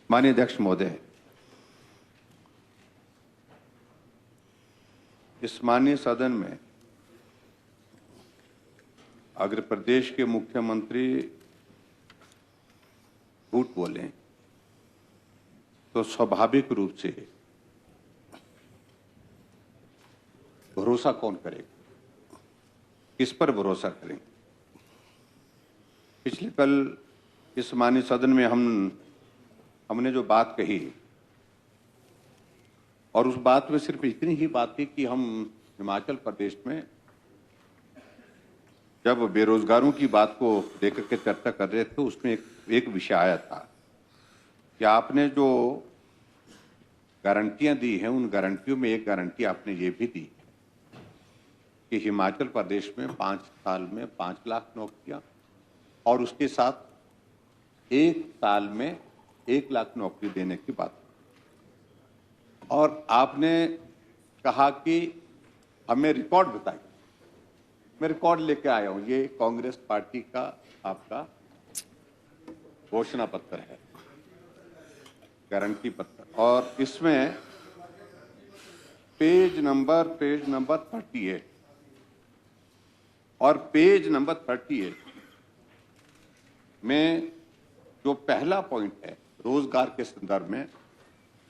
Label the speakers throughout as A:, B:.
A: माननीय अध्यक्ष महोदय, इस माननीय सदन में अगर प्रदेश के मुख्यमंत्री झूठ बोलें तो स्वाभाविक रूप से भरोसा कौन करेगा, किस पर भरोसा करेंगे। पिछले कल इस माननीय सदन में हमने जो बात कही और उस बात में सिर्फ इतनी ही बात थी कि हम हिमाचल प्रदेश में जब बेरोजगारों की बात को लेकर के चर्चा कर रहे थे, उसमें एक विषय आया था कि आपने जो गारंटियां दी हैं, उन गारंटियों में एक गारंटी आपने ये भी दी कि हिमाचल प्रदेश में 5 साल में 5 लाख नौकरियां और उसके साथ 1 साल में 1 लाख नौकरी देने की बात। और आपने कहा कि हमें रिकॉर्ड बताइए। मैं रिकॉर्ड लेके आया हूं, ये कांग्रेस पार्टी का आपका घोषणा पत्र है, गारंटी पत्र, और इसमें पेज नंबर 38 और पेज नंबर 38 में जो पहला पॉइंट है रोजगार के संदर्भ में,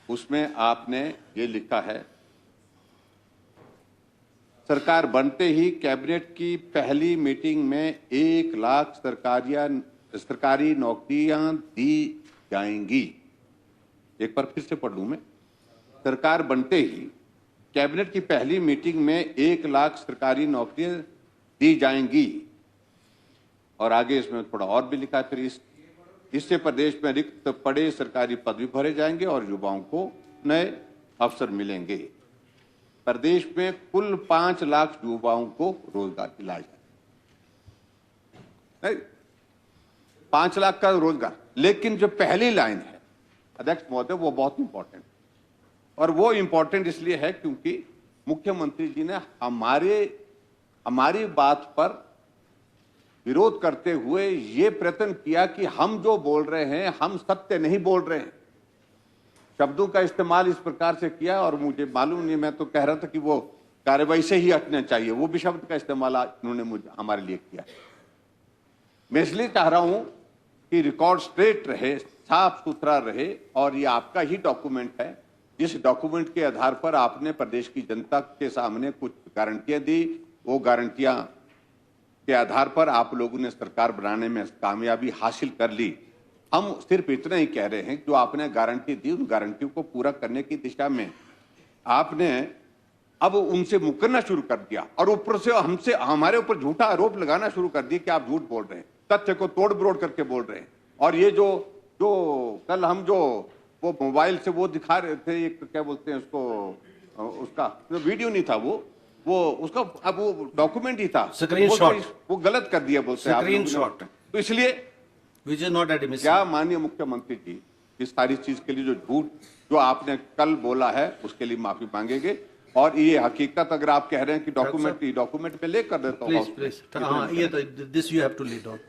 A: उसमें आपने ये लिखा है, सरकार बनते ही कैबिनेट की पहली मीटिंग में 1 लाख सरकारी नौकरियां दी जाएंगी। एक बार फिर से पढ़ लूं मैं, सरकार बनते ही कैबिनेट की पहली मीटिंग में 1 लाख सरकारी नौकरियां दी जाएंगी। और आगे इसमें थोड़ा और भी लिखा है, फिर इससे प्रदेश में रिक्त पड़े सरकारी पद भी भरे जाएंगे और युवाओं को नए अवसर मिलेंगे। प्रदेश में कुल 5 लाख युवाओं को रोजगार दिलाया जाए। 5 लाख का रोजगार। लेकिन जो पहली लाइन है अध्यक्ष महोदय, वो बहुत इंपॉर्टेंट, और वो इंपॉर्टेंट इसलिए है क्योंकि मुख्यमंत्री जी ने हमारी बात पर विरोध करते हुए ये प्रयत्न किया कि हम जो बोल रहे हैं हम सत्य नहीं बोल रहे हैं। शब्दों का इस्तेमाल इस प्रकार से किया और मुझे मालूम नहीं, मैं तो कह रहा था कि वो कार्रवाई से ही हटना चाहिए, वो भी शब्द का इस्तेमाल उन्होंने हमारे लिए किया। मैं इसलिए चाह रहा हूं कि रिकॉर्ड स्ट्रेट रहे, साफ सुथरा रहे, और ये आपका ही डॉक्यूमेंट है। जिस डॉक्यूमेंट के आधार पर आपने प्रदेश की जनता के सामने कुछ गारंटियां दी, वो गारंटियां के आधार पर आप लोगों ने सरकार बनाने में कामयाबी हासिल कर ली। हम सिर्फ इतना ही कह रहे हैं कि जो आपने गारंटी दी, उन गारंटियों को पूरा करने की दिशा में आपने अब उनसे मुकरना शुरू कर दिया और ऊपर से हमारे ऊपर झूठा आरोप लगाना शुरू कर दिया कि आप झूठ बोल रहे हैं, तथ्य को तोड़ मरोड़ करके बोल रहे हैं। और ये जो कल हम वो मोबाइल से वो दिखा रहे थे, एक क्या बोलते हैं उसको, उसका वीडियो नहीं था, वो उसका अब वो डॉक्यूमेंट ही था,
B: स्क्रीनशॉट,
A: वो गलत कर दिया बोलते हैं
B: स्क्रीनशॉट।
A: तो इसलिए
B: Which is not admissible.
A: क्या माननीय मुख्यमंत्री जी इस सारी चीज के लिए जो झूठ जो आपने कल बोला है उसके लिए माफी मांगेंगे, और ये हकीकत अगर आप कह रहे हैं कि डॉक्यूमेंट में ले कर देता हूँ।
B: प्लीज हाँ, ये तो this you have to lay down,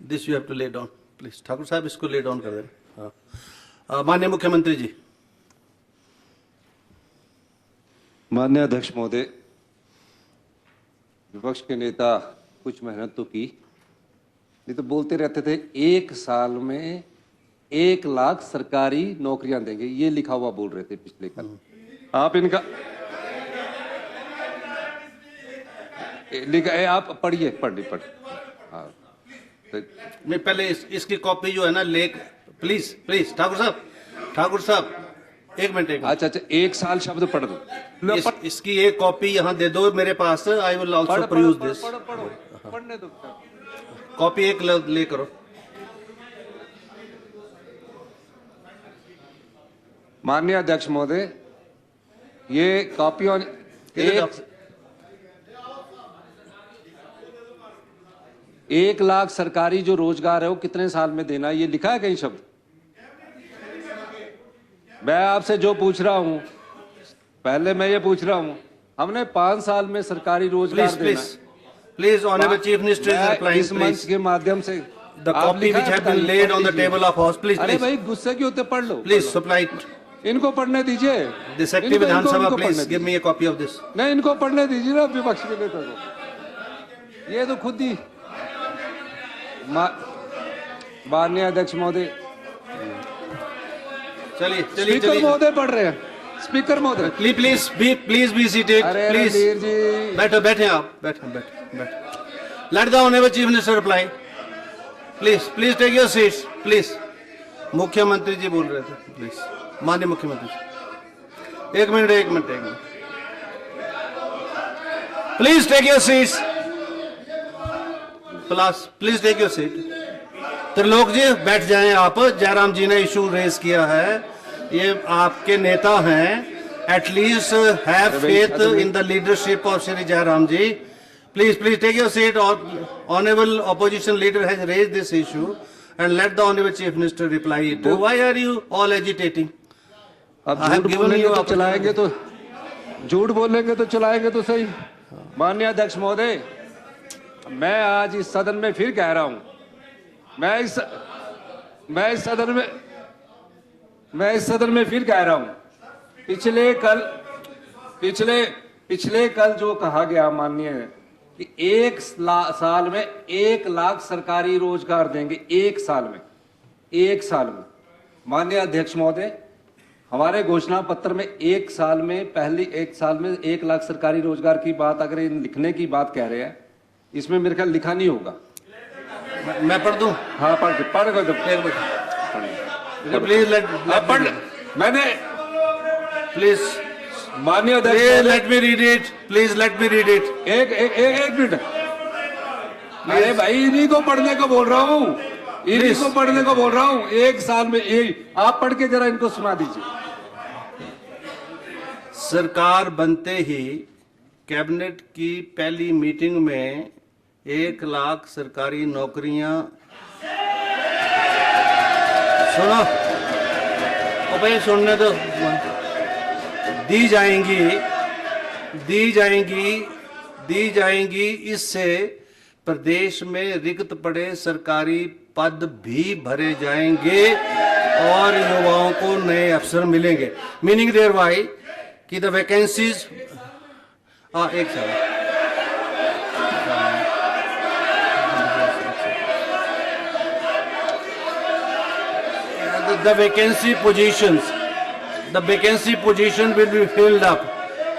B: this you have to lay down please. Thakur साहब इसको ले डाउन कर दें। हाँ, माननीय मुख्यमंत्री जी।
C: माननीय अध्यक्ष महोदय, विपक्ष के नेता कुछ मेहनत तो की, नहीं तो बोलते रहते थे 1 साल में 1 लाख सरकारी नौकरियां देंगे, ये लिखा हुआ बोल रहे थे पिछले कल। आप इनका लिखा है, आप पढ़िए। हाँ, तो
B: मैं पहले इसकी कॉपी जो है ना ले, प्लीज ठाकुर साहब एक मिनट।
C: अच्छा 1 साल शब्द पढ़ दो।
B: इसकी एक कॉपी यहाँ दे दो मेरे पास। I will also produce this.
C: पढ़ने दो,
B: कॉपी एक ले करो।
C: माननीय अध्यक्ष महोदय, ये कॉपी ऑन 1 लाख सरकारी जो रोजगार है वो कितने साल में देना, ये लिखा है कहीं शब्द? मैं आपसे जो पूछ रहा हूं, पहले मैं ये पूछ रहा हूं, हमने 5 साल में सरकारी रोजगार देना।
B: Please honourable chief minister is replying.
C: इस मंच के माध्यम से
B: The
C: आप
B: copy
C: लिखा
B: which
C: है,
B: have been
C: बताइए,
B: laid
C: पढ़
B: on the
C: लीजिए।
B: table of house, please,
C: अरे
B: please,
C: भाई गुस्से क्यों होते, पढ़ लो,
B: please supply it.
C: इनको पढ़ने दीजिए।
B: The Secretary
C: इनको-
B: Vidhan
C: इनको-
B: Sabha,
C: इनको
B: please
C: पढ़ने
B: give me a copy of this.
C: नहीं, इनको पढ़ने दीजिए ना विपक्ष के नेता को। ये तो खुद ही माननीय अध्यक्ष महोदय,
B: चलिए चलिए
C: स्पीकर
B: चलिए,
C: महोदय पढ़ रहे हैं, स्पीकर महोदय।
B: प्लीज बी सीटेड,
C: अरे
B: प्लीज
C: रणधीर जी,
B: बैठो, बैठे आप, बैठे। Let the honourable chief minister reply, please take your seats, please. मुख्यमंत्री जी बोल रहे थे, प्लीज, माननीय मुख्यमंत्री जी, एक minute, please take your seats, please take your seat. Trilok ji बैठ जाएं आप। जयराम जी ने इशू रेज किया है, ये आपके नेता हैं, at least have faith in the leadership of Shri Jairam ji. Please take your seat. Honourable opposition leader has raise this issue and let the honourable chief minister reply it. Why are you all agitating?
C: अब
B: I have
C: झूठ
B: given
C: बोलेंगे
B: you
C: तो
B: opportunity.
C: चलाएंगे, तो झूठ बोलेंगे तो चलाएंगे तो सही। माननीय अध्यक्ष महोदय, मैं आज इस सदन में फिर कह रहा हूं, मैं इस सदन में फिर कह रहा हूं, पिछले कल जो कहा गया माननीय कि साल में 1 लाख सरकारी रोजगार देंगे, एक साल में। माननीय अध्यक्ष महोदय, हमारे घोषणा पत्र में एक साल में 1 लाख सरकारी रोजगार की बात, अगर इन लिखने की बात कह रहे हैं, इसमें मेरे ख्याल लिखा नहीं होगा।
B: मैं पढ़ दूं?
C: हाँ, पढ़
B: प्लीज
C: मैंने
B: प्लीज
C: माननीय अध्यक्ष
B: let me read it, please let me read it.
C: एक मिनट, अरे भाई इन्हीं को पढ़ने को बोल रहा हूँ, एक साल में आप पढ़ के जरा इनको सुना दीजिए।
B: सरकार बनते ही कैबिनेट की पहली मीटिंग में 1 लाख सरकारी नौकरियां, सुनो ओ भाई, सुनने दो, दी जाएंगी। इससे प्रदेश में रिक्त पड़े सरकारी पद भी भरे जाएंगे और युवाओं को नए अवसर मिलेंगे। मीनिंग देयर वाई कि द वैकेंसीज, एक साल the vacancy position will be filled up।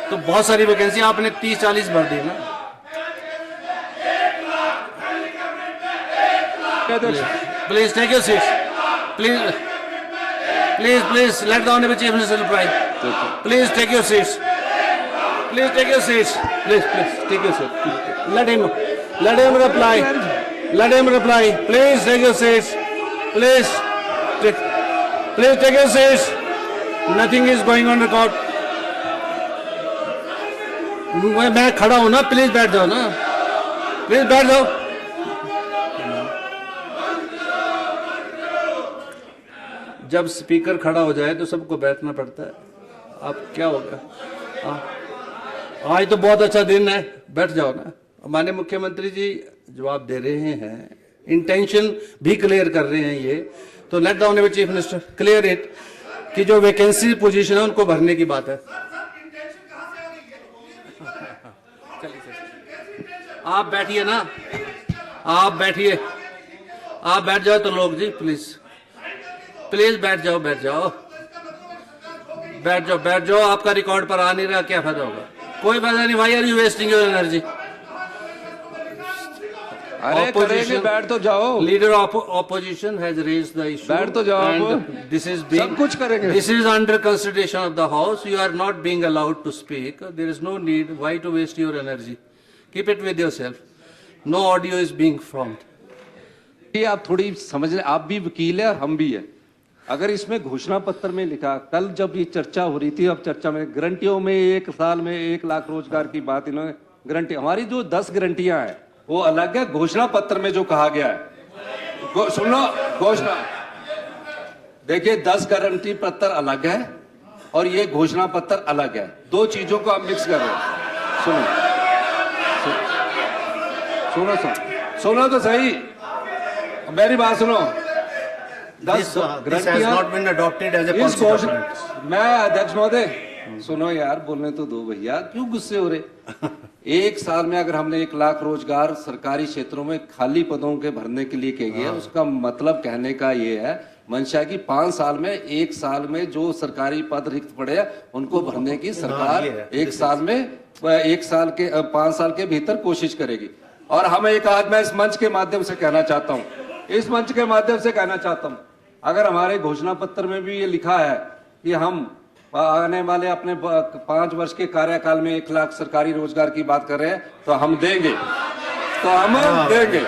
B: तो बहुत सारी वैकेंसी आपने 30-40 भर दी ना। Please take your seats. Please let the honorable chief minister reply. Please take your seats. Please take your seats. Please take your seat. Let him reply. Please take your seats. Please take your seats. Nothing is going on record. मैं खड़ा हूं ना, please बैठ जाओ ना, please बैठ जाओ। जब स्पीकर खड़ा हो जाए तो सबको बैठना पड़ता है। अब क्या होगा? आज तो बहुत अच्छा दिन है, बैठ जाओ ना। माननीय मुख्यमंत्री जी जवाब दे रहे हैं, इंटेंशन भी क्लियर कर रहे हैं ये, तो late the honourable chief minister clear it कि जो वैकेंसी पोजीशन है उनको भरने की बात है। आप बैठिए ना, आप बैठ जाओ। तो लोग जी प्लीज बैठ जाओ। आपका रिकॉर्ड पर आ नहीं रहा, क्या फायदा होगा? कोई फायदा नहीं। Why are you wasting your energy?
C: अरे करेंगे, बैठ तो जाओ।
B: Leader of opposition has raised the issue,
C: बैठ तो जाओ।
B: दिस इज
C: सब कुछ करेंगे।
B: This is under consideration of the house. You are not being allowed to speak. There is no need why to waste your energy. Keep it with yourself. No audio is being framed.
C: ये आप थोड़ी समझ लें, आप भी वकील है और हम भी है। अगर इसमें घोषणा पत्र में लिखा, कल जब ये चर्चा हो रही थी, अब चर्चा में गारंटियों में 1 साल में 1 लाख रोजगार की बात, इन्होंने गारंटी, हमारी जो 10 गारंटियां हैं वो अलग है। घोषणा पत्र में जो कहा गया है, सुनो, घोषणा देखिए, 10 गारंटी पत्र अलग है और ये घोषणा पत्र अलग है। दो चीजों को आप मिक्स कर रहे हैं। सुनो तो सही। मेरी बात सुनो।
B: This has not been adopted as a
C: इस
B: policy
C: घोषणा
B: document.
C: मैं अध्यक्ष महोदय सुनो यार, बोलने तो दो भैया, क्यों गुस्से हो रहे। एक साल में अगर हमने 1 लाख रोजगार सरकारी क्षेत्रों में खाली पदों के भरने के लिए किए गए, उसका मतलब कहने का ये है मंशा की 5 साल में 1 साल में जो सरकारी पद रिक्त पड़े हैं उनको भरने की सरकार
B: ये है।
C: 1 साल में 1 साल के 5 साल के भीतर कोशिश करेगी। और हम एक आज मैं इस मंच के माध्यम से कहना चाहता हूँ, इस मंच के माध्यम से कहना चाहता हूँ, अगर हमारे घोषणा पत्र में भी ये लिखा है कि हम आने वाले अपने 5 वर्ष के कार्यकाल में 1 लाख सरकारी रोजगार की बात कर रहे हैं, तो हम देंगे, तो हम देंगे,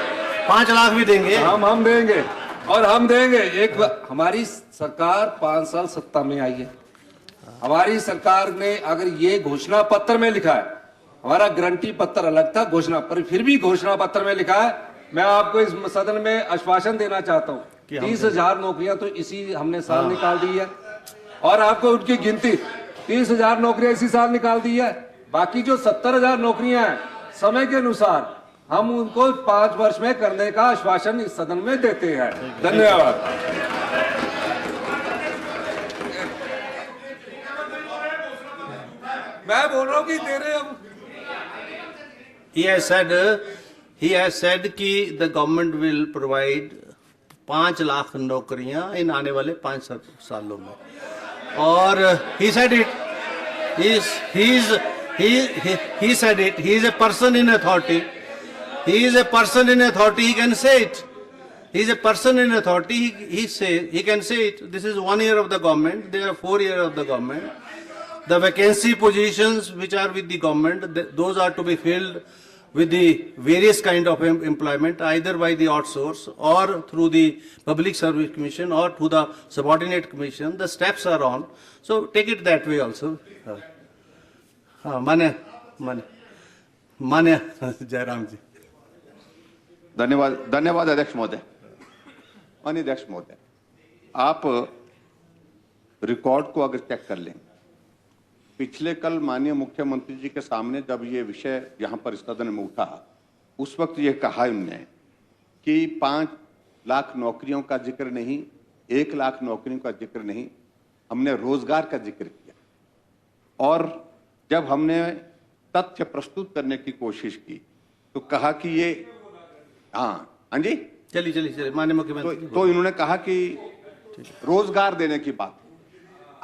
B: 5 लाख भी देंगे।
C: हम देंगे और हम देंगे। हमारी सरकार 5 साल सत्ता में आई है, हमारी सरकार ने अगर ये घोषणा पत्र में लिखा है, हमारा गारंटी पत्र अलग था, घोषणा पर फिर भी घोषणा पत्र में लिखा है। मैं आपको इस सदन में आश्वासन देना चाहता हूँ 30,000 नौकरियां तो इसी हमने साल निकाल दी है, और आपको उनकी गिनती 30,000 नौकरियां इसी साल निकाल दी है। बाकी जो 70,000 नौकरियां हैं समय के अनुसार हम उनको 5 वर्ष में करने का आश्वासन इस सदन में देते हैं। धन्यवाद। मैं बोल रहा हूँ कि तेरे अब
B: he has said कि the government will provide 5 lakh नौकरियां इन आने वाले 5 सालों में, और he said it, he said it, he is a person in authority, he can say it, he is a person in authority, he can say it. This is 1 year of the government, there are 4 years of the government. The vacancy positions which are with the government, those are to be filled with the various kind of employment, either by the outsource or through the Public Service Commission or through the subordinate commission. The steps are on. So take it that way also. मान्य जयराम जी।
A: धन्यवाद अध्यक्ष महोदय। माननीय अध्यक्ष महोदय, आप record को अगर चेक कर लें, पिछले कल माननीय मुख्यमंत्री जी के सामने जब ये विषय यहाँ पर सदन में उठा, उस वक्त ये कहा उन्होंने कि 5 लाख नौकरियों का जिक्र नहीं, 1 लाख नौकरियों का जिक्र नहीं, हमने रोजगार का जिक्र किया। और जब हमने तथ्य प्रस्तुत करने की कोशिश की तो कहा कि ये हाँ जी
B: चलिए माननीय मुख्यमंत्री।
A: तो इन्होंने कहा कि रोजगार देने की बात,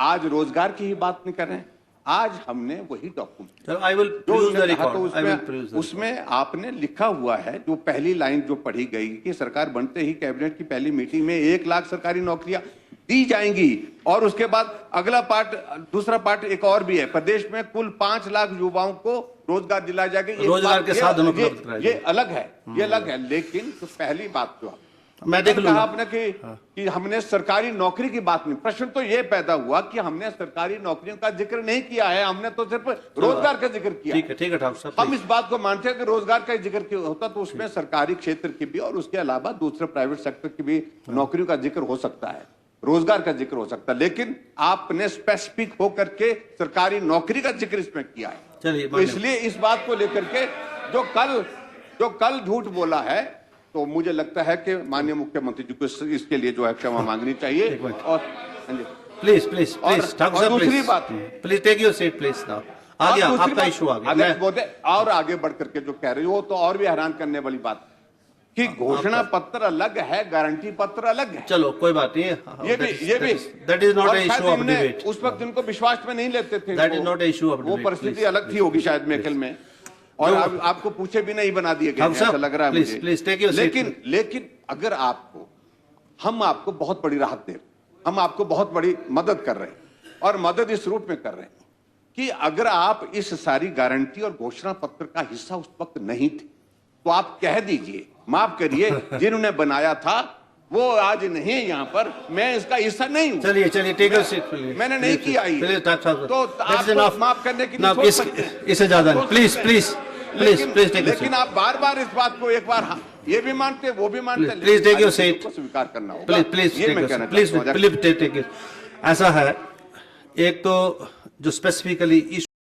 A: आज रोजगार की ही बात नहीं कर रहे हैं, आज हमने वही डॉक्यूमेंट उसमें आपने लिखा हुआ है, जो पहली लाइन जो पढ़ी गई कि सरकार बनते ही कैबिनेट की पहली मीटिंग में 1 लाख सरकारी नौकरियां दी जाएंगी, और उसके बाद अगला पार्ट, दूसरा पार्ट एक और भी है, प्रदेश में कुल 5 लाख युवाओं को रोजगार दिलाया जाएगा।
B: रोजगार के साधन उपलब्ध कराए
A: ये अलग है, ये अलग है। लेकिन तो पहली बात जो
B: मैं देख लूंगा
A: आपने कि हमने सरकारी नौकरी की बात नहीं, प्रश्न तो ये पैदा हुआ कि हमने सरकारी नौकरियों का जिक्र नहीं किया है, हमने तो सिर्फ रोजगार का जिक्र किया।
B: ठीक है ठाकुर साहब।
A: हम इस बात को मानते हैं कि रोजगार का जिक्र होता तो उसमें सरकारी क्षेत्र की भी और उसके अलावा दूसरे प्राइवेट सेक्टर की भी नौकरियों का जिक्र हो सकता है, रोजगार का जिक्र हो सकता है, लेकिन आपने स्पेसिफिक होकर के सरकारी नौकरी का जिक्र इसमें किया है।
B: चलिए,
A: तो इसलिए इस बात को लेकर के जो कल झूठ बोला है, तो मुझे लगता है कि माननीय मुख्यमंत्री जी को इसके लिए जो है क्षमा मांगनी चाहिए। और
B: प्लीज ठाकुर साहब,
A: दूसरी बात,
B: please take your seat please now. आ गया आपका इशू आ गया।
A: और आगे बढ़ करके जो कह रही हो तो और भी हैरान करने वाली बात कि घोषणा पत्र अलग है, गारंटी पत्र अलग है।
B: चलो कोई बात नहीं,
A: ये भी
B: that is not a issue of debate.
A: उस वक्त इनको विश्वास में नहीं लेते थे,
B: that is not a issue of debate.
A: वो परिस्थिति अलग थी होगी शायद मेकल में, और आपको पूछे भी नहीं बना दिए गए, ऐसा लग रहा है मुझे। लेकिन अगर हम आपको बहुत बड़ी राहत दे रहे, हम आपको बहुत बड़ी मदद कर रहे हैं, और मदद इस रूप में कर रहे हैं कि अगर आप इस सारी गारंटी और घोषणा पत्र का हिस्सा उस वक्त नहीं थे तो आप कह दीजिए, माफ करिए, जिन्होंने बनाया था वो आज नहीं है यहाँ पर, मैं इसका हिस्सा नहीं हूँ।
B: चलिए टेक योर सीट प्लीज।
A: मैंने नहीं किया तो आप माफ करने की
B: इससे ज्यादा प्लीज
A: लेकिन आप बार इस बात को एक बार ये भी मानते वो भी मानते,
B: प्लीज टेक योर सीट,
A: स्वीकार करना होगा।
B: Please take. ऐसा है, एक तो जो स्पेसिफिकली